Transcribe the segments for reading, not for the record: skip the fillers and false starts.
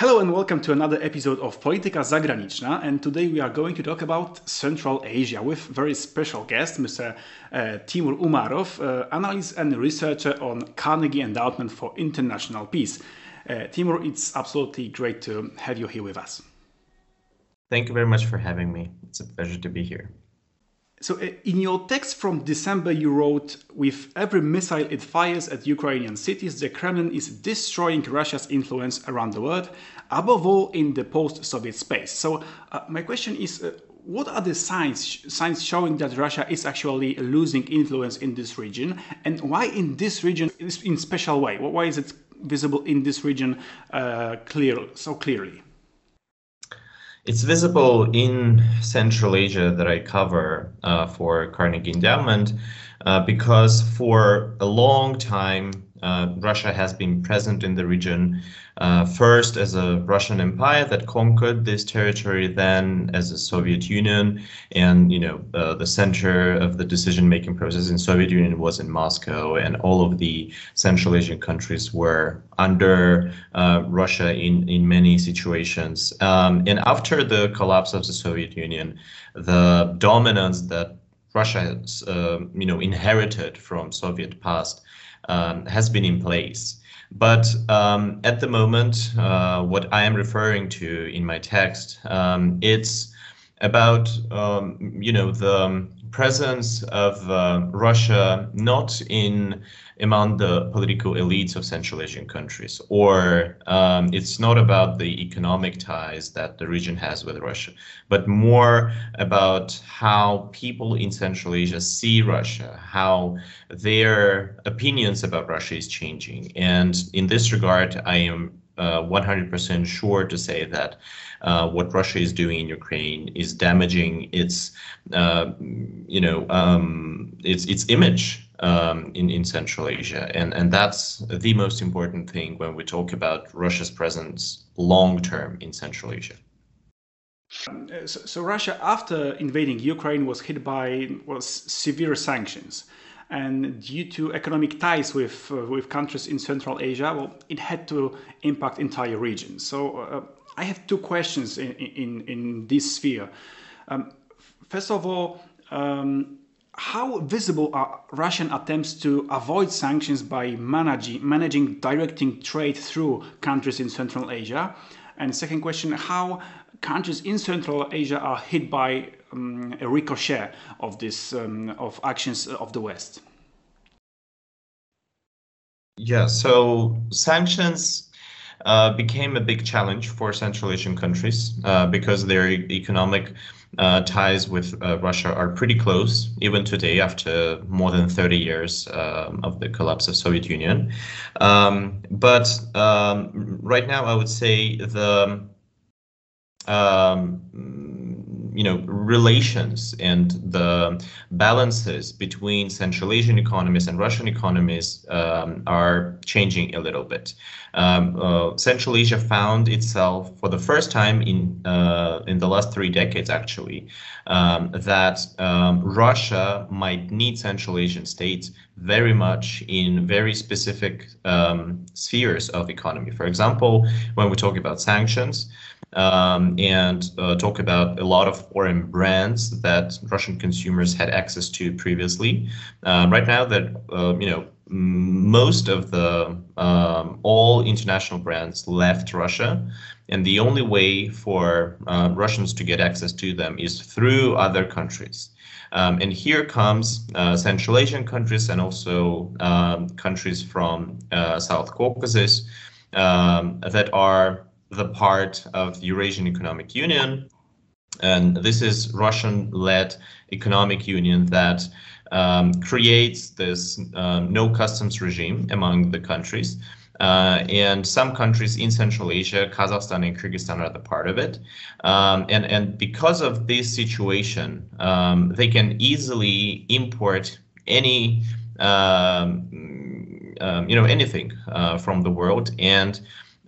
Hello and welcome to another episode of Polityka Zagraniczna, and today we are going to talk about Central Asia with very special guest, Mr. Temur Umarov, analyst and researcher on Carnegie Endowment for International Peace. Temur, it's absolutely great to have you here with us. Thank you very much for having me. It's a pleasure to be here. So in your text from December, you wrote, with every missile it fires at Ukrainian cities, the Kremlin is destroying Russia's influence around the world, above all in the post-Soviet space. So my question is, what are the signs showing that Russia is actually losing influence in this region? And why in this region, in special way? Why is it visible in this region so clearly? It's visible in Central Asia that I cover for Carnegie Endowment because for a long time Russia has been present in the region, first as a Russian empire that conquered this territory, then as a Soviet Union, and the center of the decision-making process in Soviet Union was in Moscow, and all of the Central Asian countries were under Russia in many situations. And after the collapse of the Soviet Union, the dominance that Russia has, inherited from Soviet past has been in place. But at the moment, what I am referring to in my text, it's about the presence of Russia not among the political elites of Central Asian countries, or it's not about the economic ties that the region has with Russia, but more about how people in Central Asia see Russia, how their opinions about Russia is changing. And in this regard, I am 100% sure to say that what Russia is doing in Ukraine is damaging its image in Central Asia, and that's the most important thing when we talk about Russia's presence long term in Central Asia. So Russia, after invading Ukraine, was hit by severe sanctions. And due to economic ties with countries in Central Asia, it had to impact entire region. So I have two questions in this sphere. First of all, how visible are Russian attempts to avoid sanctions by directing trade through countries in Central Asia? And second question, how countries in Central Asia are hit by a ricochet of this of actions of the West? Yeah, so sanctions became a big challenge for Central Asian countries because their economic ties with Russia are pretty close, even today, after more than 30 years of the collapse of Soviet Union. But right now, I would say the relations and the balances between Central Asian economies and Russian economies are changing a little bit. Central Asia found itself for the first time in the last 3 decades, actually, that Russia might need Central Asian states very much in very specific spheres of economy. For example, when we talk about sanctions, and talk about a lot of foreign brands that Russian consumers had access to previously. Right now, that most of the all international brands left Russia, and the only way for Russians to get access to them is through other countries. And here comes Central Asian countries and also countries from South Caucasus that are the part of the Eurasian Economic Union, and this is Russian-led economic union that creates this no customs regime among the countries, and some countries in Central Asia, Kazakhstan and Kyrgyzstan, are the part of it, and because of this situation, they can easily import any anything from the world, and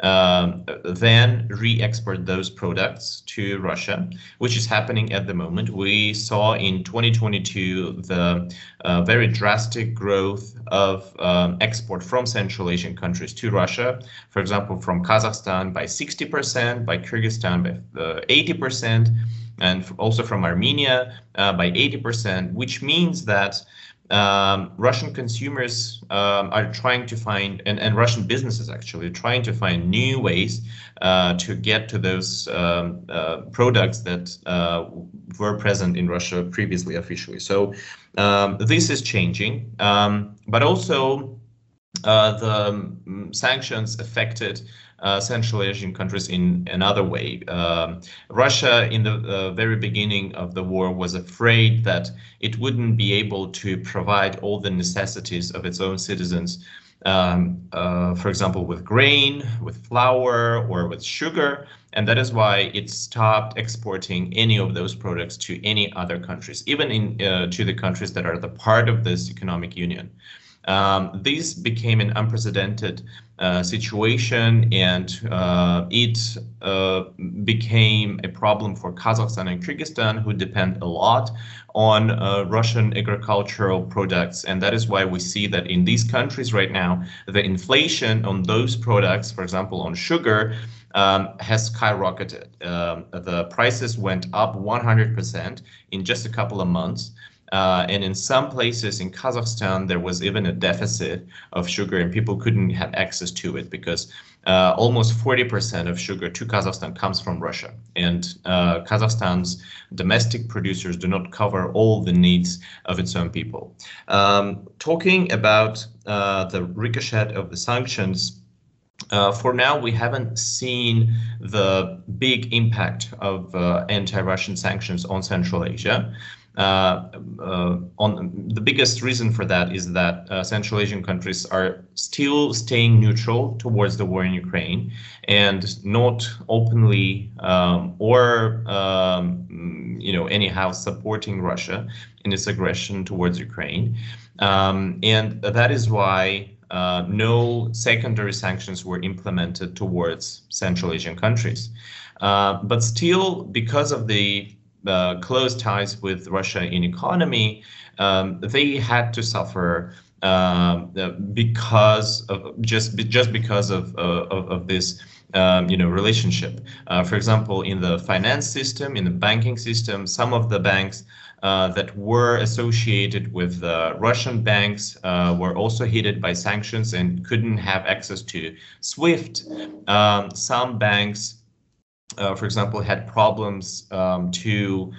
then re-export those products to Russia, which is happening at the moment. We saw in 2022 the very drastic growth of export from Central Asian countries to Russia. For example, from Kazakhstan by 60%, by Kyrgyzstan by 80%, and also from Armenia by 80%, which means that Russian consumers are trying to find, and Russian businesses actually trying to find new ways to get to those products that were present in Russia previously officially. So this is changing, but also the sanctions affected Central Asian countries in another way. Russia, in the very beginning of the war, was afraid that it wouldn't be able to provide all the necessities of its own citizens, for example, with grain, with flour, or with sugar. And that is why it stopped exporting any of those products to any other countries, even to the countries that are the part of this economic union. This became an unprecedented situation, and it became a problem for Kazakhstan and Kyrgyzstan, who depend a lot on Russian agricultural products. And that is why we see that in these countries right now, the inflation on those products, for example, on sugar, has skyrocketed. The prices went up 100% in just a couple of months. And in some places in Kazakhstan, there was even a deficit of sugar, and people couldn't have access to it because almost 40% of sugar to Kazakhstan comes from Russia. And Kazakhstan's domestic producers do not cover all the needs of its own people. Talking about the ricochet of the sanctions, for now, we haven't seen the big impact of anti-Russian sanctions on Central Asia. The biggest reason for that is that Central Asian countries are still staying neutral towards the war in Ukraine and not openly or anyhow supporting Russia in its aggression towards Ukraine, and that is why no secondary sanctions were implemented towards Central Asian countries. But still, because of the close ties with Russia in economy, they had to suffer because of just because of this relationship. For example, in the finance system, in the banking system, some of the banks that were associated with Russian banks were also hit by sanctions and couldn't have access to SWIFT. Some banks, for example, had problems to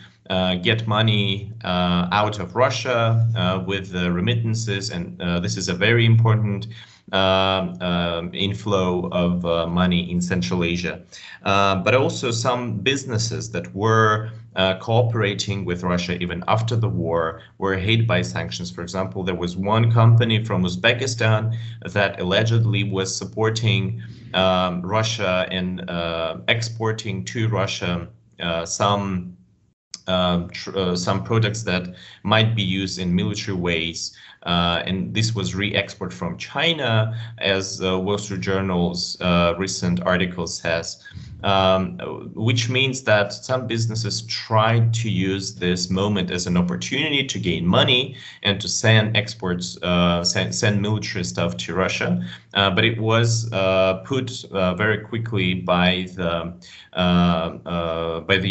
get money out of Russia with remittances, and this is a very important inflow of money in Central Asia. But also some businesses that were cooperating with Russia even after the war were hit by sanctions. For example, there was one company from Uzbekistan that allegedly was supporting Russia and exporting to Russia some products that might be used in military ways, and this was re-export from China, as Wall Street Journal's recent article says, which means that some businesses tried to use this moment as an opportunity to gain money and to send exports, send military stuff to Russia, but it was put very quickly by the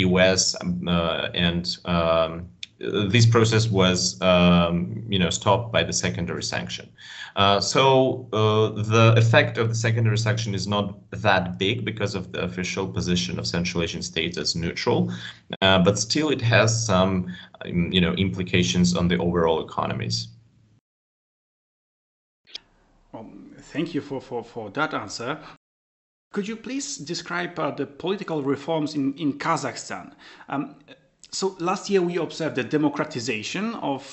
US, and this process was stopped by the secondary sanction. So the effect of the secondary sanction is not that big because of the official position of Central Asian states as neutral, but still it has some implications on the overall economies. Well, thank you for that answer. Could you please describe the political reforms in Kazakhstan? So last year we observed the democratization of,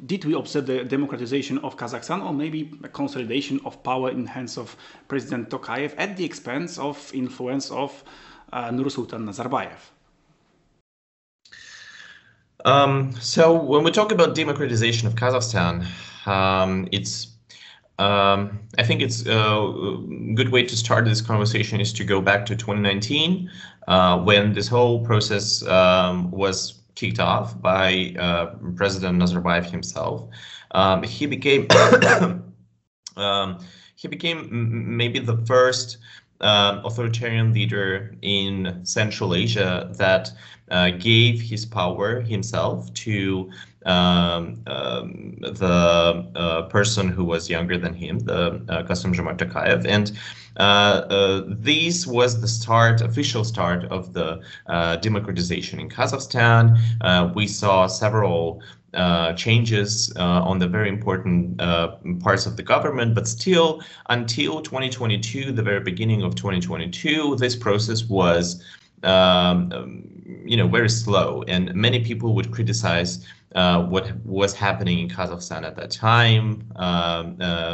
did we observe the democratization of Kazakhstan, or maybe a consolidation of power in hands of President Tokayev at the expense of influence of Nursultan Nazarbayev? So when we talk about democratization of Kazakhstan, it's I think it's a good way to start this conversation is to go back to 2019, when this whole process was kicked off by President Nazarbayev himself. He became he became maybe the first authoritarian leader in Central Asia that gave his power himself to the person who was younger than him, the Kassym-Jomart Tokayev, and this was the official start of the democratization in Kazakhstan. We saw several changes on the very important parts of the government, but still, until 2022, the very beginning of 2022, this process was very slow, and many people would criticize what was happening in Kazakhstan at that time.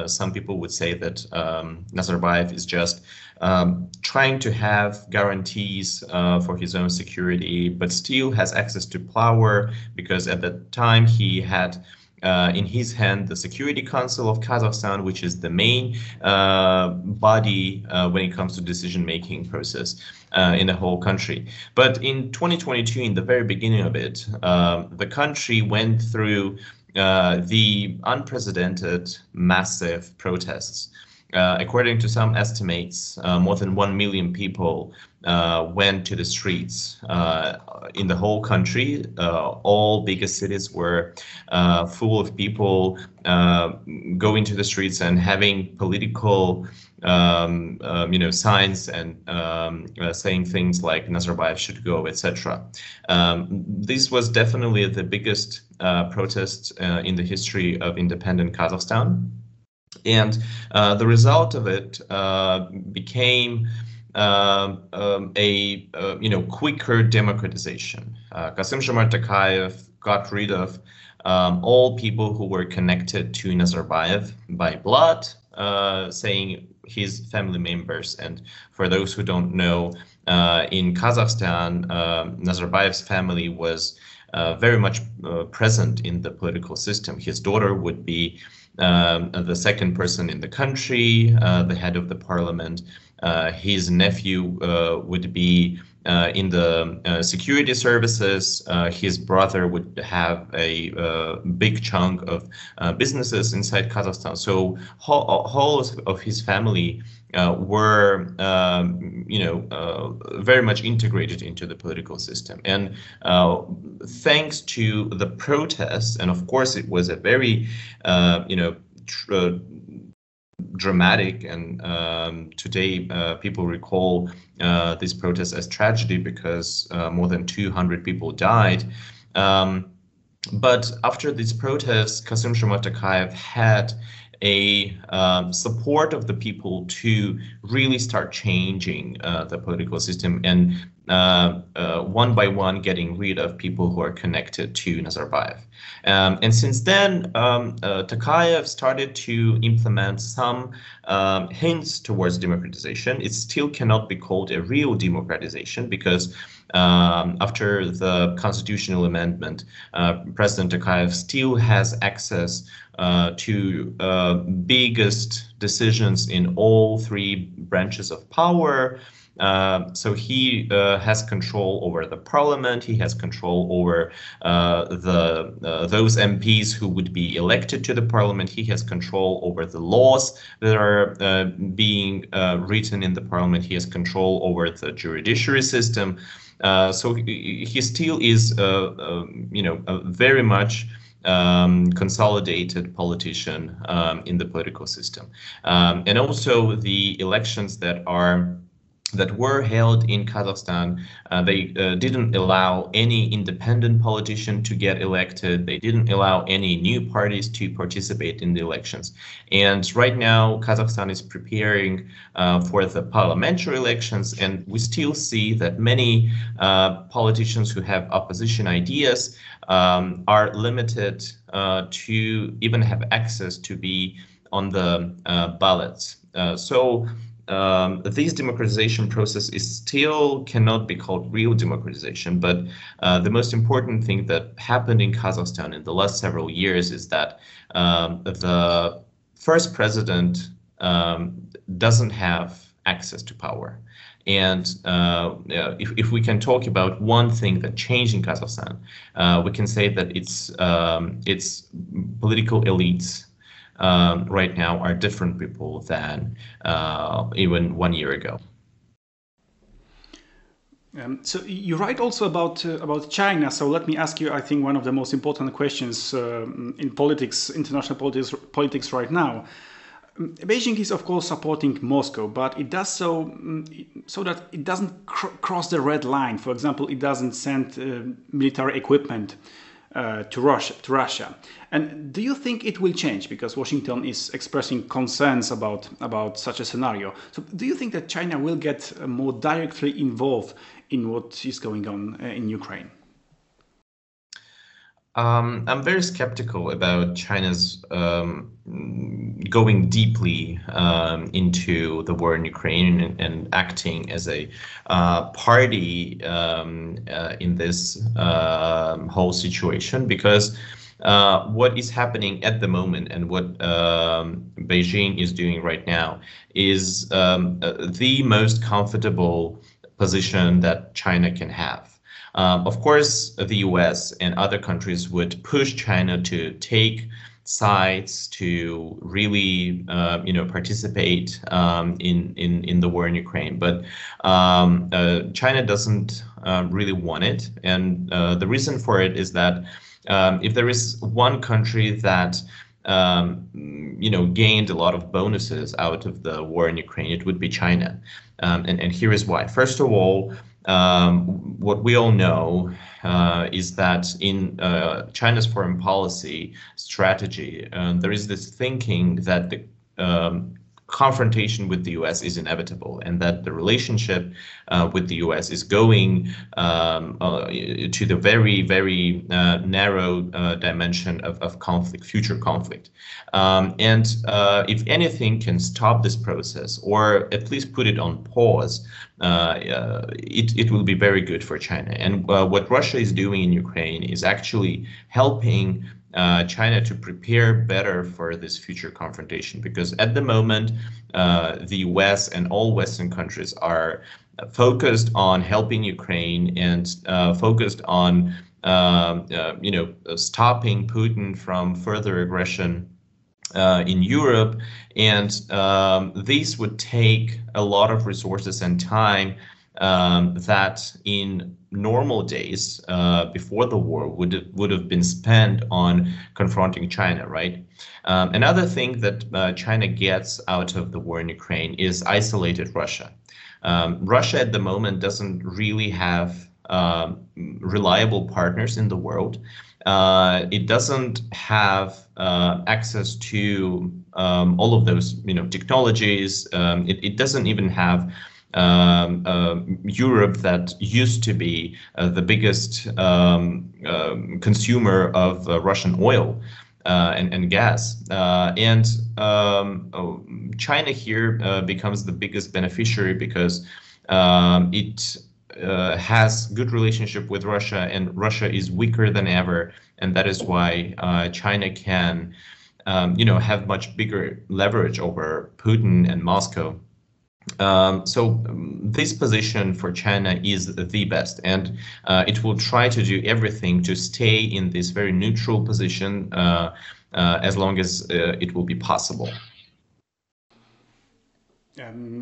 Some people would say that Nazarbayev is just trying to have guarantees for his own security, but still has access to power, because at that time he had in his hand the Security Council of Kazakhstan, which is the main body when it comes to decision-making process in the whole country. But in 2022, in the very beginning of it, the country went through the unprecedented massive protests. According to some estimates, more than 1 million people went to the streets in the whole country. All biggest cities were full of people going to the streets and having political signs and saying things like Nazarbayev should go, etc. This was definitely the biggest protest in the history of independent Kazakhstan. And the result of it became a quicker democratization. Kassym-Jomart Tokayev got rid of all people who were connected to Nazarbayev by blood, saying his family members. And for those who don't know, in Kazakhstan, Nazarbayev's family was very much present in the political system. His daughter would be the second person in the country, the head of the parliament. His nephew would be in the security services. His brother would have a big chunk of businesses inside Kazakhstan. So whole of his family were very much integrated into the political system. And thanks to the protests, and of course it was a very dramatic, and today people recall this protest as tragedy because more than 200 people died. But after these protests, Kassym-Jomart Tokayev had a support of the people to really start changing the political system, and one by one getting rid of people who are connected to Nazarbayev. And since then, Tokayev started to implement some hints towards democratization. It still cannot be called a real democratization because after the constitutional amendment, President Tokayev still has access to biggest decisions in all three branches of power. So he has control over the parliament. He has control over those MPs who would be elected to the parliament. He has control over the laws that are being written in the parliament. He has control over the judiciary system. So he still is, very much consolidated politician in the political system, and also the elections that were held in Kazakhstan, they didn't allow any independent politician to get elected. They didn't allow any new parties to participate in the elections. And right now, Kazakhstan is preparing for the parliamentary elections, and we still see that many politicians who have opposition ideas are limited to even have access to be on the ballots. So this democratization process still cannot be called real democratization, but the most important thing that happened in Kazakhstan in the last several years is that the first president doesn't have access to power. And if we can talk about one thing that changed in Kazakhstan, we can say that its political elites right now are different people than even 1 year ago. So you write also about China. So let me ask you, I think, one of the most important questions in politics, international politics right now. Beijing is, of course, supporting Moscow, but it does so so that it doesn't cross the red line. For example, it doesn't send military equipment to Russia. And do you think it will change? Because Washington is expressing concerns about such a scenario. So do you think that China will get more directly involved in what is going on in Ukraine? I'm very skeptical about China's going deeply into the war in Ukraine and acting as a party in this whole situation, because what is happening at the moment and what Beijing is doing right now is the most comfortable position that China can have. Of course, the US and other countries would push China to take sides, to really, participate in the war in Ukraine. But China doesn't really want it, and the reason for it is that if there is one country that gained a lot of bonuses out of the war in Ukraine, it would be China, and here is why. First of all, what we all know is that in China's foreign policy strategy, there is this thinking that the confrontation with the US is inevitable, and that the relationship with the US is going to the very, very narrow dimension of conflict, future conflict. And if anything can stop this process, or at least put it on pause, it will be very good for China. And what Russia is doing in Ukraine is actually helping China to prepare better for this future confrontation, because at the moment the US and all Western countries are focused on helping Ukraine and focused on stopping Putin from further aggression in Europe, and these would take a lot of resources and time that in normal days before the war would have been spent on confronting China, right? Another thing that China gets out of the war in Ukraine is isolated Russia. Russia at the moment doesn't really have reliable partners in the world. It doesn't have access to all of those technologies. It doesn't even have Europe, that used to be the biggest consumer of Russian oil and gas. And China here becomes the biggest beneficiary, because it has good relationship with Russia, and Russia is weaker than ever, and that is why China can have much bigger leverage over Putin and Moscow. So this position for China is the best, and it will try to do everything to stay in this very neutral position as long as it will be possible.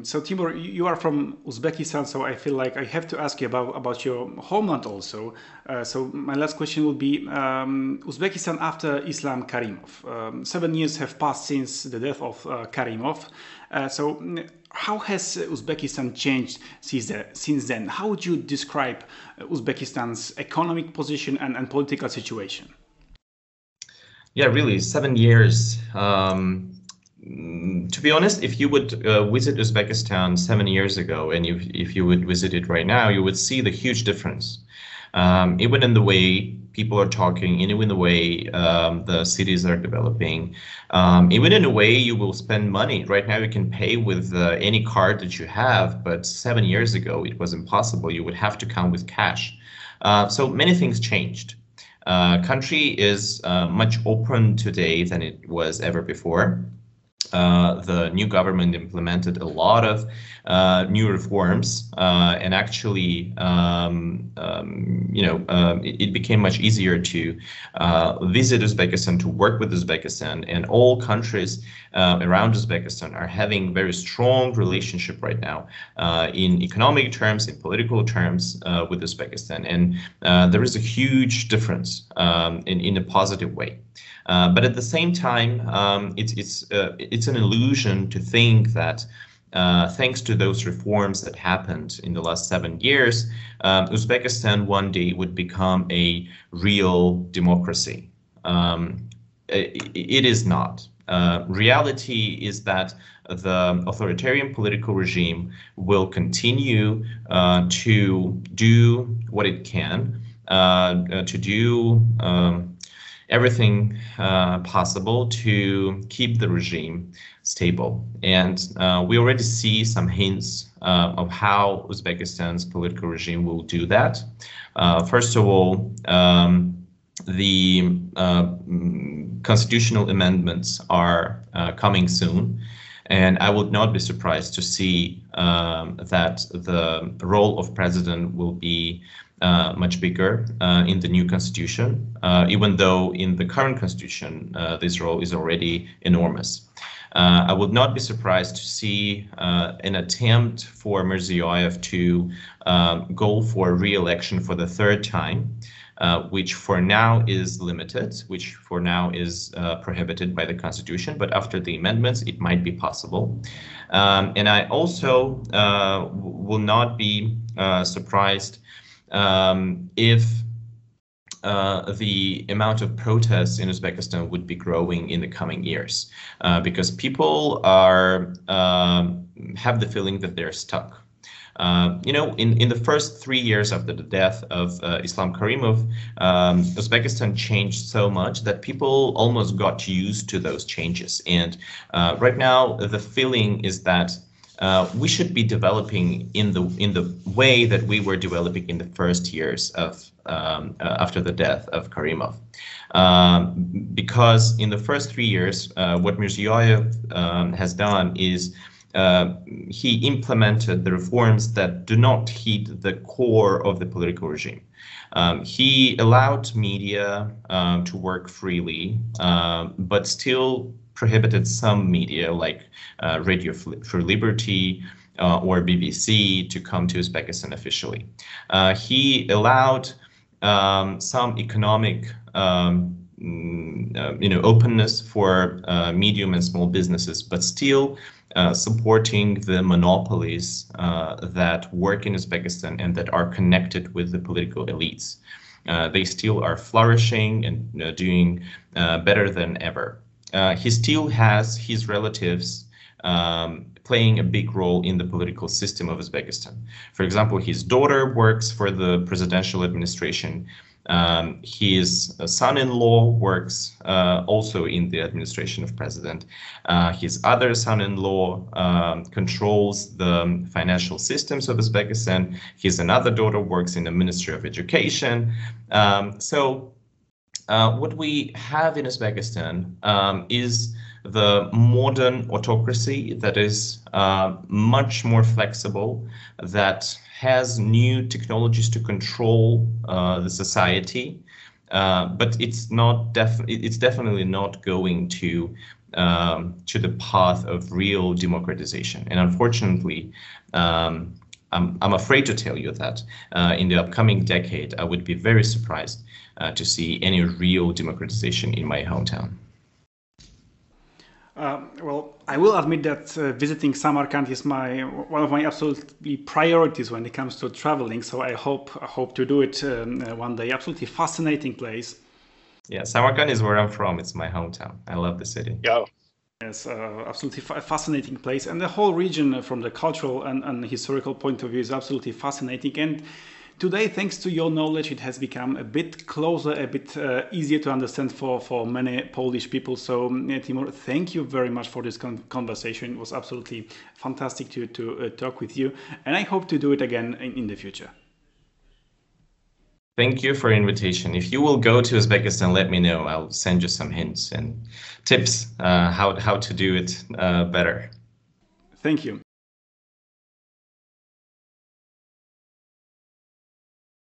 So Timur, you are from Uzbekistan, so I feel like I have to ask you about your homeland also. So my last question will be Uzbekistan after Islam Karimov. 7 years have passed since the death of Karimov. So how has Uzbekistan changed since then? How would you describe Uzbekistan's economic position and political situation? Yeah, really, 7 years. To be honest, if you would visit Uzbekistan 7 years ago, and if you would visit it right now, you would see the huge difference. Even in the way people are talking, even in the way the cities are developing, even in a way you will spend money. Right now you can pay with any card that you have, but 7 years ago it was impossible. You would have to come with cash. So many things changed. Country is much open today than it was ever before. the new government implemented a lot of new reforms, and actually, it became much easier to visit Uzbekistan, to work with Uzbekistan, and all countries around Uzbekistan are having very strong relationship right now in economic terms, in political terms with Uzbekistan, and there is a huge difference in a positive way. But at the same time, it's an illusion to think that thanks to those reforms that happened in the last 7 years, Uzbekistan one day would become a real democracy. It is not. Reality is that the authoritarian political regime will continue to do what it can, to do everything possible to keep the regime stable. And we already see some hints of how Uzbekistan's political regime will do that. First of all, the constitutional amendments are coming soon. And I would not be surprised to see that the role of president will be much bigger in the new constitution, even though in the current constitution, this role is already enormous. I would not be surprised to see an attempt for Mirziyoyev to go for re-election for the third time, which for now is limited, which for now is prohibited by the constitution, but after the amendments, it might be possible. And I also will not be surprised if the amount of protests in Uzbekistan would be growing in the coming years, because people are have the feeling that they're stuck. In the first 3 years after the death of Islam Karimov, Uzbekistan changed so much that people almost got used to those changes. And right now, the feeling is that we should be developing in the way that we were developing in the first years of after the death of Karimov, because in the first 3 years, what Mirziyoyev has done is he implemented the reforms that do not hit the core of the political regime. He allowed media to work freely, but still prohibited some media like Radio for Liberty or BBC to come to Uzbekistan officially. He allowed some economic openness for medium and small businesses, but still supporting the monopolies that work in Uzbekistan and that are connected with the political elites. They still are flourishing and doing better than ever. He still has his relatives playing a big role in the political system of Uzbekistan. For example, his daughter works for the presidential administration. His son-in-law works also in the administration of president. His other son-in-law controls the financial systems of Uzbekistan. His another daughter works in the Ministry of Education. So what we have in Uzbekistan is the modern autocracy that is much more flexible, that has new technologies to control the society, but it's definitely not going to the path of real democratization. And unfortunately, I'm afraid to tell you that in the upcoming decade, I would be very surprised to see any real democratization in my hometown. Well, I will admit that visiting Samarkand is one of my absolutely priorities when it comes to traveling. So I hope to do it one day. Absolutely fascinating place. Yeah, Samarkand is where I'm from. It's my hometown. I love the city. Yeah. Yes, absolutely fascinating place, and the whole region from the cultural and historical point of view is absolutely fascinating. And today, thanks to your knowledge, it has become a bit closer, a bit easier to understand for many Polish people. So, Timur, thank you very much for this conversation. It was absolutely fantastic to talk with you, and I hope to do it again in the future. Thank you for invitation. If you will go to Uzbekistan, let me know. I'll send you some hints and tips how to do it better. Thank you.